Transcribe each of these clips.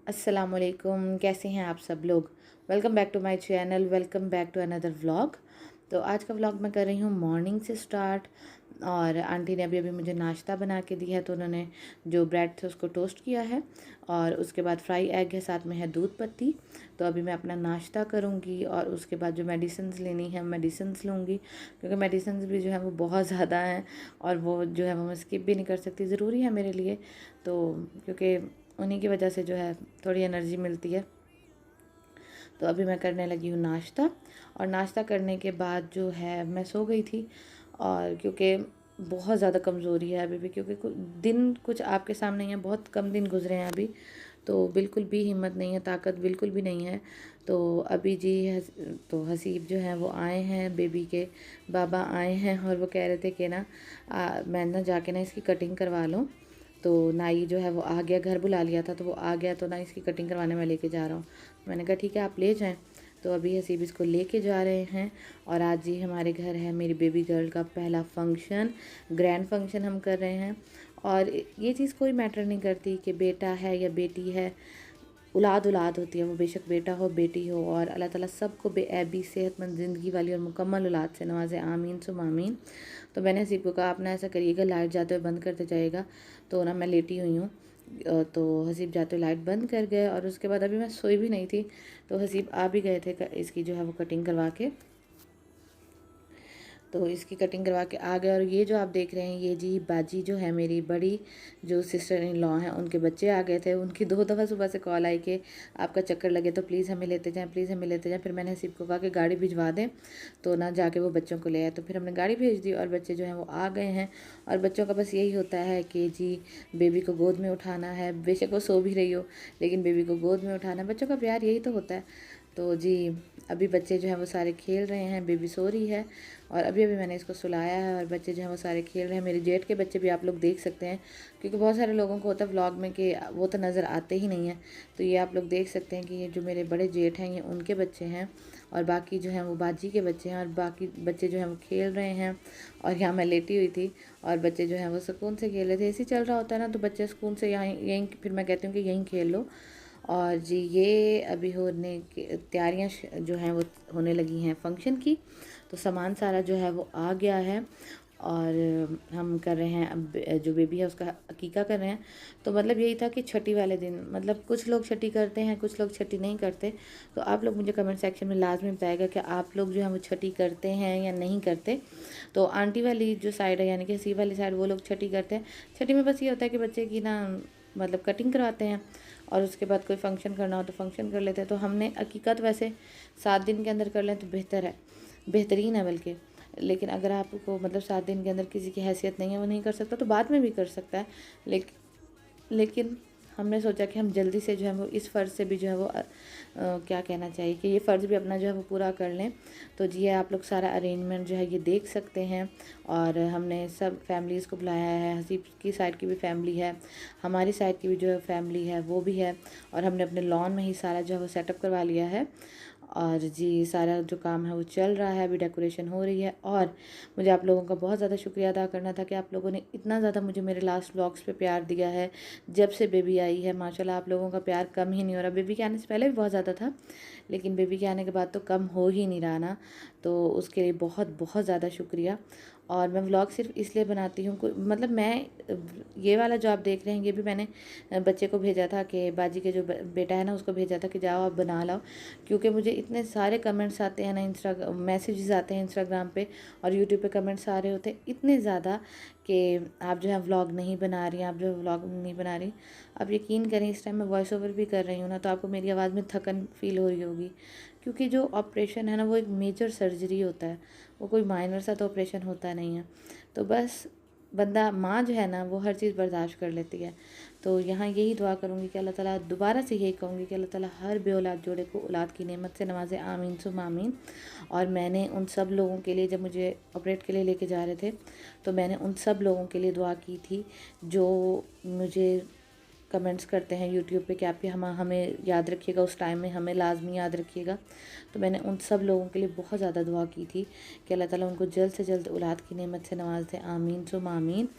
अस्सलामुअलैकुम, कैसे हैं आप सब लोग। Welcome back to my channel, welcome back to another vlog. तो आज का व्लॉग मैं कर रही हूँ मॉर्निंग से स्टार्ट। और आंटी ने अभी अभी मुझे नाश्ता बना के दिया है, तो उन्होंने जो ब्रेड थे उसको टोस्ट किया है और उसके बाद फ्राई एग है, साथ में है दूध पत्ती। तो अभी मैं अपना नाश्ता करूँगी और उसके बाद जो मेडिसिन्स लेनी है मेडिसिन्स लूँगी, क्योंकि मेडिसिन्स भी जो है वो बहुत ज़्यादा हैं और वो जो है वो मैं स्किप भी नहीं कर सकती, ज़रूरी है मेरे लिए। तो क्योंकि उन्हीं की वजह से जो है थोड़ी एनर्जी मिलती है। तो अभी मैं करने लगी हूँ नाश्ता। और नाश्ता करने के बाद जो है मैं सो गई थी, और क्योंकि बहुत ज़्यादा कमज़ोरी है अभी भी, क्योंकि दिन कुछ आपके सामने ही है, बहुत कम दिन गुजरे हैं अभी, तो बिल्कुल भी हिम्मत नहीं है, ताकत बिल्कुल भी नहीं है। तो अभी जी तो हसीब जो है वो आए हैं, बेबी के बाबा आए हैं और वो कह रहे थे कि ना मैं ना जाके ना इसकी कटिंग करवा लूँ। तो नाई जो है वो आ गया, घर बुला लिया था तो वो आ गया, तो ना इसकी कटिंग करवाने मैं लेके जा रहा हूँ। मैंने कहा ठीक है आप ले जाएं। तो अभी हसीब इसको लेके जा रहे हैं। और आज जी हमारे घर है मेरी बेबी गर्ल का पहला फंक्शन, ग्रैंड फंक्शन हम कर रहे हैं। और ये चीज़ कोई मैटर नहीं करती कि बेटा है या बेटी है, औलाद औलाद होती है, वो बेशक बेटा हो बेटी हो। और अल्लाह ताला सबको बेऐबी सेहतमंद ज़िंदगी वाली और मुकम्मल औलाद से नवाजे, आमीन सुम आमीन। तो मैंने हसीब को कहा, अपना ऐसा करिएगा, लाइट जाते हुए बंद करते जाइएगा। तो ना मैं लेटी हुई हूँ, तो हसीब जाते हुए लाइट बंद कर गए। और उसके बाद अभी मैं सोई भी नहीं थी, तो हसीब आ भी गए थे इसकी जो है वो कटिंग करवा के। तो इसकी कटिंग करवा के आ गए। और ये जो आप देख रहे हैं, ये जी बाजी जो है मेरी बड़ी जो सिस्टर इन लॉ हैं, उनके बच्चे आ गए थे। उनकी 2 दफ़ा सुबह से कॉल आई कि आपका चक्कर लगे तो प्लीज़ हमें लेते जाएं, प्लीज़ हमें लेते जाएं। फिर मैंने हसीब को कहा कि गाड़ी भिजवा दें, तो ना जाके वो बच्चों को ले आए। तो फिर हमने गाड़ी भेज दी और बच्चे जो हैं वो आ गए हैं। और बच्चों का बस यही होता है कि जी बेबी को गोद में उठाना है, बेशक वो सो भी रही हो, लेकिन बेबी को गोद में उठाना है। बच्चों का प्यार यही तो होता है। तो जी अभी बच्चे जो हैं वो सारे खेल रहे हैं, बेबी सो रही है और अभी अभी मैंने इसको सुलाया है और बच्चे जो हैं वो सारे खेल रहे हैं। मेरे जेठ के बच्चे भी आप लोग देख सकते हैं, क्योंकि बहुत सारे लोगों को होता है व्लॉग में कि वो तो नज़र आते ही नहीं हैं। तो ये आप लोग देख सकते हैं कि ये जो मेरे बड़े जेठ हैं ये उनके बच्चे हैं, और बाकी जो हैं वो बाजी के बच्चे हैं, और बाकी बच्चे जो हैं वो खेल रहे हैं। और यहाँ मैं लेटी हुई थी और बच्चे जो हैं वो सुकून से खेल रहे थे। ऐसे चल रहा होता है ना, तो बच्चे सुकून से यहाँ यहीं, फिर मैं कहती हूँ कि यहीं खेल लो। और जी ये अभी होने की तैयारियां जो हैं वो होने लगी हैं फंक्शन की। तो सामान सारा जो है वो आ गया है और हम कर रहे हैं, अब जो बेबी है उसका अकीका कर रहे हैं। तो मतलब यही था कि छठी वाले दिन, मतलब कुछ लोग छठी करते हैं, कुछ लोग छठी नहीं करते। तो आप लोग मुझे कमेंट सेक्शन में लाजमी बताएगा कि आप लोग जो है वो छठी करते हैं या नहीं करते। तो आंटी वाली जो साइड है, यानी कि सी वाली साइड, वो लोग छठी करते हैं। छठी में बस ये होता है कि बच्चे की ना मतलब कटिंग करवाते हैं और उसके बाद कोई फंक्शन करना हो तो फंक्शन कर लेते हैं। तो हमने अकीकत वैसे 7 दिन के अंदर कर लें तो बेहतर है, बेहतरीन है बल्कि। लेकिन अगर आपको मतलब 7 दिन के अंदर किसी की हैसियत नहीं है, वो नहीं कर सकता, तो बाद में भी कर सकता है। लेकिन हमने सोचा कि हम जल्दी से जो है वो इस फ़र्ज़ से भी जो है वो क्या कहना चाहिए कि ये फ़र्ज़ भी अपना जो है वो पूरा कर लें। तो जी आप लोग सारा अरेंजमेंट जो है ये देख सकते हैं। और हमने सब फैमिलीज़ को बुलाया है, हसीब की साइड की भी फैमिली है, हमारी साइड की भी जो है फैमिली है वो भी है। और हमने अपने लॉन में ही सारा जो है वो सेटअप करवा लिया है। और जी सारा जो काम है वो चल रहा है, अभी डेकोरेशन हो रही है। और मुझे आप लोगों का बहुत ज़्यादा शुक्रिया अदा करना था कि आप लोगों ने इतना ज़्यादा मुझे मेरे लास्ट व्लॉग्स पे प्यार दिया है। जब से बेबी आई है माशाल्लाह आप लोगों का प्यार कम ही नहीं हो रहा। बेबी के आने से पहले भी बहुत ज़्यादा था, लेकिन बेबी के आने के बाद तो कम हो ही नहीं रहा ना। तो उसके लिए बहुत बहुत ज़्यादा शुक्रिया। और मैं व्लॉग सिर्फ इसलिए बनाती हूँ, मतलब मैं ये वाला जो आप देख रहे हैं ये भी मैंने बच्चे को भेजा था कि बाजी के जो बेटा है ना उसको भेजा था कि जाओ आप बना लाओ। क्योंकि मुझे इतने सारे कमेंट्स आते हैं ना, मैसेजेस आते हैं इंस्टाग्राम पे और यूट्यूब पे, कमेंट्स आ रहे होते हैं इतने ज़्यादा कि आप जो है व्लॉग नहीं बना रही, आप जो है व्लॉग नहीं बना रही। अब यकीन करें इस टाइम मैं वॉइस ओवर भी कर रही हूँ ना, तो आपको मेरी आवाज़ में थकन फील हो रही होगी, क्योंकि जो ऑपरेशन है ना वो एक मेजर सर्जरी होता है, वो कोई माइनर सा तो ऑपरेशन होता नहीं है। तो बस बंदा, माँ जो है ना वो हर चीज़ बर्दाश्त कर लेती है। तो यहाँ यही दुआ करूँगी कि अल्लाह ताला, दोबारा से यही कहूँगी कि अल्लाह ताला हर बे औलाद जोड़े को औलाद की नेमत से नवाजे, आमीन सुम आमीन। और मैंने उन सब लोगों के लिए, जब मुझे ऑपरेट के लिए लेके जा रहे थे, तो मैंने उन सब लोगों के लिए दुआ की थी जो मुझे कमेंट्स करते हैं यूट्यूब पे कि आप हमें याद रखिएगा, उस टाइम में हमें लाजमी याद रखिएगा। तो मैंने उन सब लोगों के लिए बहुत ज़्यादा दुआ की थी कि अल्लाह ताला उनको जल्द से जल्द औलाद की नेमत से नवाज दे, आमीन सुम आमीन।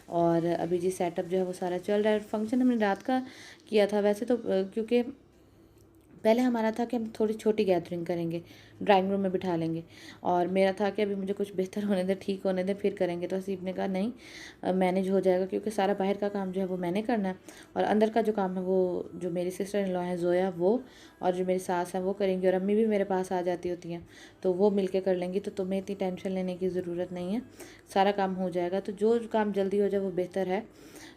और अभी जी सेटअप जो है वो सारा चल रहा है। फंक्शन हमने रात का किया था वैसे तो, क्योंकि पहले हमारा था कि हम थोड़ी छोटी गैदरिंग करेंगे, ड्राइंग रूम में बिठा लेंगे, और मेरा था कि अभी मुझे कुछ बेहतर होने दे, ठीक होने दे, फिर करेंगे। तो हसीब ने कहा नहीं, मैनेज हो जाएगा, क्योंकि सारा बाहर का काम जो है वो मैंने करना है, और अंदर का जो काम है वो जो मेरी सिस्टर इन लॉ है जोया वो, और जो मेरी सास है वो करेंगी, और अम्मी भी मेरे पास आ जाती होती हैं, तो वो मिल के कर लेंगी। तो तुम्हें इतनी टेंशन लेने की ज़रूरत नहीं है, सारा काम हो जाएगा। तो जो काम जल्दी हो जाए वो बेहतर है।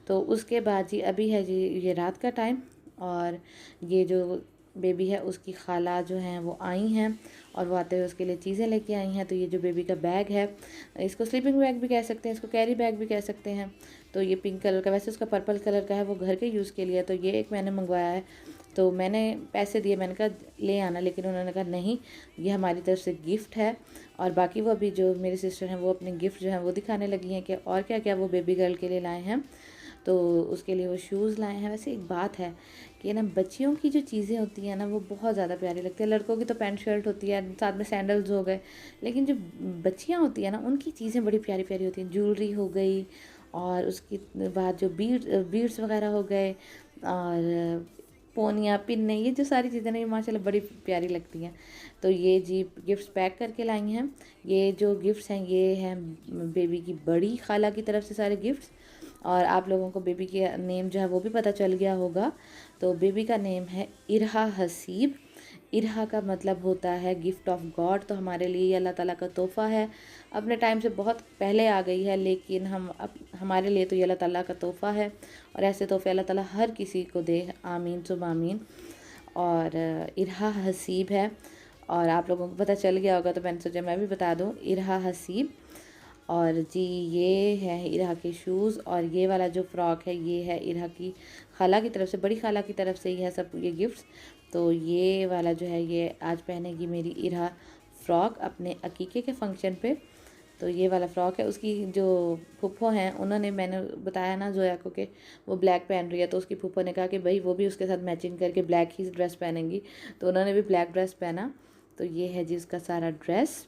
तो उसके बाद जी अभी है जी ये रात का टाइम, और ये जो बेबी है उसकी खाला जो हैं वो आई हैं, और वो आते हुए उसके लिए चीज़ें लेके आई हैं। तो ये जो बेबी का बैग है, इसको स्लीपिंग बैग भी कह सकते हैं, इसको कैरी बैग भी कह सकते हैं। तो ये पिंक कलर का, वैसे उसका पर्पल कलर का है, वो घर के यूज़ के लिए। तो ये एक मैंने मंगवाया है, तो मैंने पैसे दिए, मैंने कहा ले आना, लेकिन उन्होंने कहा नहीं, ये हमारी तरफ से गिफ्ट है। और बाकी वो अभी जो मेरी सिस्टर हैं वो अपने गिफ्ट जो हैं वो दिखाने लगी हैं कि और क्या क्या वो बेबी गर्ल के लिए लाए हैं। तो उसके लिए वो शूज़ लाए हैं। वैसे एक बात है कि ना, बच्चियों की जो चीज़ें होती हैं ना वो बहुत ज़्यादा प्यारी लगती है। लड़कों की तो पैंट शर्ट होती है, साथ में सैंडल्स हो गए, लेकिन जो बच्चियाँ होती हैं ना उनकी चीज़ें बड़ी प्यारी प्यारी होती हैं। ज्वेलरी हो गई, और उसके बाद जो बीड्स वगैरह हो गए, और पोनियाँ, पिन्ने, ये जो सारी चीज़ें ना ये माशाल्लाह बड़ी प्यारी लगती हैं। तो ये जी गिफ्ट्स पैक करके लाई हैं। ये जो गिफ्ट्स हैं ये हैं बेबी की बड़ी खाला की तरफ से सारे गिफ्ट्स। और आप लोगों को बेबी के नेम जो है वो भी पता चल गया होगा। तो बेबी का नेम है इरहा हसीब। इरहा का मतलब होता है गिफ्ट ऑफ गॉड। तो हमारे लिए ये अल्लाह ताला का तोहफ़ा है। अपने टाइम से बहुत पहले आ गई है, लेकिन हमारे लिए तो ये अल्लाह ताला का तोहफ़ा है, और ऐसे तोहफ़े अल्लाह ताला हर किसी को दे, आमीन सुब आमीन। और इरहा हसीब है, और आप लोगों को पता चल गया होगा, तो मैंने सोचा मैं भी बता दूँ, इरहा हसीब। और जी ये है इरहा के शूज़, और ये वाला जो फ़्रॉक है ये है इरहा की खाला की तरफ से, बड़ी खाला की तरफ से ही है सब ये गिफ्ट्स। तो ये वाला जो है ये आज पहनेगी मेरी इरहा फ़्रॉक अपने अकीके के फंक्शन पे। तो ये वाला फ़्रॉक है, उसकी जो फूफो हैं उन्होंने, मैंने बताया ना जोया को कि वो ब्लैक पहन रही है, तो उसकी फूफो ने कहा कि भाई वो भी उसके साथ मैचिंग करके ब्लैक ही ड्रेस पहनेंगी, तो उन्होंने भी ब्लैक ड्रेस पहना। तो ये है जी उसका सारा ड्रेस।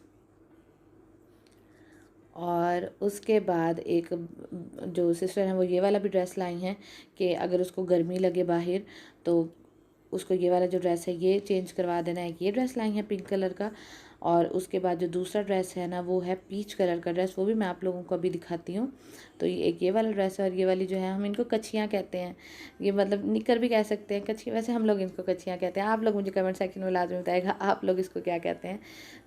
और उसके बाद एक जो सिस्टर हैं वो ये वाला भी ड्रेस लाई हैं कि अगर उसको गर्मी लगे बाहर, तो उसको ये वाला जो ड्रेस है ये चेंज करवा देना है। ये ड्रेस लाई हैं पिंक कलर का। और उसके बाद जो दूसरा ड्रेस है ना वो है पीच कलर का ड्रेस, वो भी मैं आप लोगों को अभी दिखाती हूँ। तो ये एक ये वाला ड्रेस है, और ये वाली जो है हम इनको कच्छियाँ कहते हैं, ये मतलब निकर भी कह सकते हैं, कच्छी, वैसे हम लोग इनको कच्छियाँ कहते हैं। आप लोग मुझे कमेंट सेक्शन में लाजमी बताएगा आप लोग इसको क्या कहते हैं।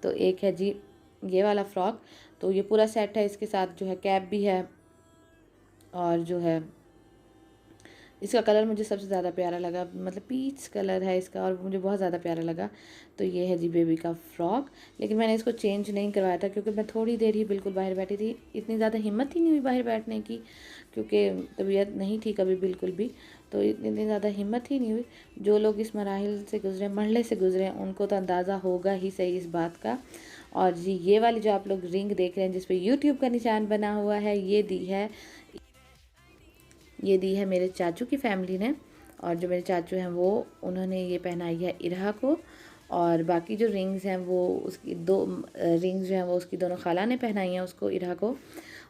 तो एक है जी ये वाला फ़्रॉक। तो ये पूरा सेट है, इसके साथ जो है कैप भी है, और जो है इसका कलर मुझे सबसे ज़्यादा प्यारा लगा, मतलब पीच कलर है इसका, और मुझे बहुत ज़्यादा प्यारा लगा। तो ये है जी बेबी का फ़्रॉक। लेकिन मैंने इसको चेंज नहीं करवाया था, क्योंकि मैं थोड़ी देर ही बिल्कुल बाहर बैठी थी, इतनी ज़्यादा हिम्मत ही नहीं हुई बाहर बैठने की, क्योंकि तबीयत नहीं थी कभी बिल्कुल भी, तो इतनी ज़्यादा हिम्मत ही नहीं हुई। जो लोग इस मराहिल से गुज़रे, मरहले से गुज़रे, उनको तो अंदाज़ा होगा ही सही इस बात का। और जी ये वाली जो आप लोग रिंग देख रहे हैं जिस पे यूट्यूब का निशान बना हुआ है, ये दी है मेरे चाचू की फैमिली ने। और जो मेरे चाचू हैं वो, उन्होंने ये पहनाई है इरहा को। और बाकी जो रिंग्स हैं वो उसकी दो रिंग्स जो हैं वो उसकी दोनों खाला ने पहनाई हैं उसको, इरहा को।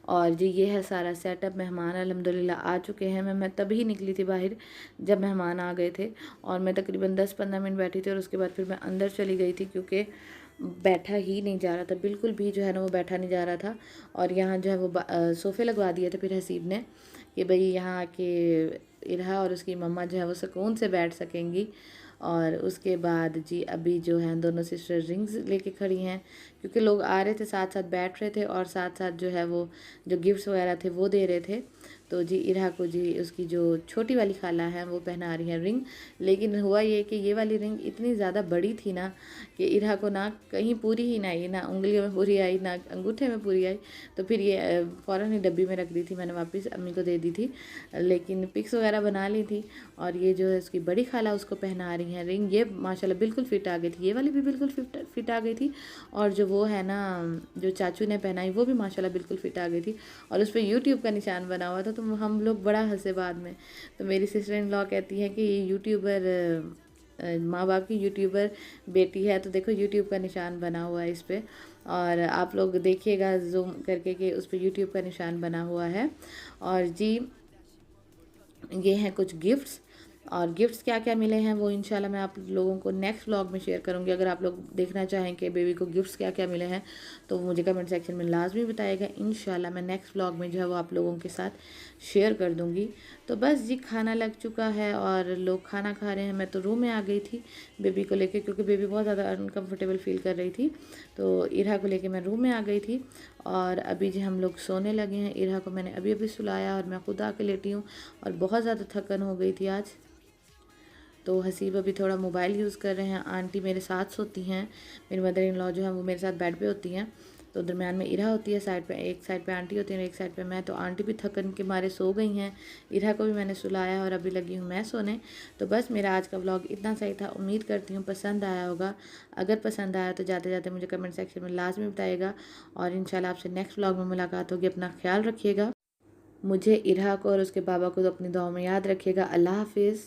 और जी ये है सारा सेटअप। मेहमान अल्हम्दुलिल्लाह आ चुके हैं। मैं तभी निकली थी बाहर जब मेहमान आ गए थे, और मैं तकरीबन 10-15 मिनट बैठी थी, और उसके बाद फिर मैं अंदर चली गई थी, क्योंकि बैठा ही नहीं जा रहा था, बिल्कुल भी जो है ना वो बैठा नहीं जा रहा था। और यहाँ जो है वो सोफ़े लगवा दिए थे फिर हसीब ने, कि भाई यहाँ आके इरहा और उसकी मम्मा जो है वो सुकून से बैठ सकेंगी। और उसके बाद जी अभी जो हैं दोनों सिस्टर रिंग्स लेके खड़ी हैं, क्योंकि लोग आ रहे थे साथ साथ बैठ रहे थे, और साथ साथ जो है वो जो गिफ्ट्स वगैरह थे वो दे रहे थे। तो जी इरहा को जी उसकी जो छोटी वाली खाला है वो पहना रही है रिंग। लेकिन हुआ ये कि ये वाली रिंग इतनी ज़्यादा बड़ी थी ना कि इरहा को ना कहीं पूरी ही ना आई, ना उंगलियों में पूरी आई, ना अंगूठे में पूरी आई। तो फिर ये फ़ौरन ही डब्बी में रख दी थी, मैंने वापस अम्मी को दे दी थी, लेकिन पिक्स वगैरह बना ली थी। और ये जो है उसकी बड़ी खाला उसको पहना रही हैं रिंग। ये माशाल्लाह बिल्कुल फ़िट आ गई थी, ये वाली भी बिल्कुल फ़िट आ गई थी। और जो वो है ना जो चाचू ने पहनाई वो भी माशाल्लाह बिल्कुल फ़िट आ गई थी, और उस पर यूट्यूब का निशान बना हुआ था। तो हम लोग बड़ा हंसे बाद में। तो मेरी सिस्टर इन लॉ कहती है कि ये यूट्यूबर, माँ बाप की यूट्यूबर बेटी है, तो देखो यूट्यूब का निशान बना हुआ है इस पर। और आप लोग देखिएगा ज़ूम करके कि उस पे यूट्यूब का निशान बना हुआ है। और जी ये हैं कुछ गिफ्ट्स, और गिफ्ट्स क्या क्या मिले हैं वो इंशाल्लाह मैं आप लोगों को नेक्स्ट व्लॉग में शेयर करूँगी। अगर आप लोग देखना चाहें कि बेबी को गिफ्ट्स क्या क्या मिले हैं तो मुझे कमेंट सेक्शन में लाजमी बताइएगा। इंशाल्लाह मैं नेक्स्ट व्लॉग में जो है वो आप लोगों के साथ शेयर कर दूँगी। तो बस जी खाना लग चुका है और लोग खाना खा रहे हैं। मैं तो रूम में आ गई थी बेबी को लेके, क्योंकि बेबी बहुत ज़्यादा अनकम्फर्टेबल फील कर रही थी, तो इरा को लेके मैं रूम में आ गई थी। और अभी जो हम लोग सोने लगे हैं, इरा को मैंने अभी अभी सुलाया और मैं खुद आके लेटी हूँ और बहुत ज़्यादा थकन हो गई थी आज। तो हसीब अभी थोड़ा मोबाइल यूज़ कर रहे हैं। आंटी मेरे साथ सोती हैं, मेरी मदर इन लॉ जो है वो मेरे साथ बेड पे होती हैं, तो दरम्यान में इरा होती है, साइड पे एक साइड पे आंटी होती है और एक साइड पे मैं। तो आंटी भी थकन के मारे सो गई हैं, इरा को भी मैंने सुलाया और अभी लगी हूँ मैं सोने। तो बस मेरा आज का व्लॉग इतना सही था, उम्मीद करती हूँ पसंद आया होगा। अगर पसंद आया तो जाते जाते मुझे कमेंट सेक्शन में लाजमी बताइएगा और इंशाल्लाह आपसे नेक्स्ट व्लॉग में मुलाकात होगी। अपना ख्याल रखिएगा, मुझे, इरा को और उसके बाबा को तो अपनी दुआओं में याद रखिएगा। अल्लाह हाफिज़।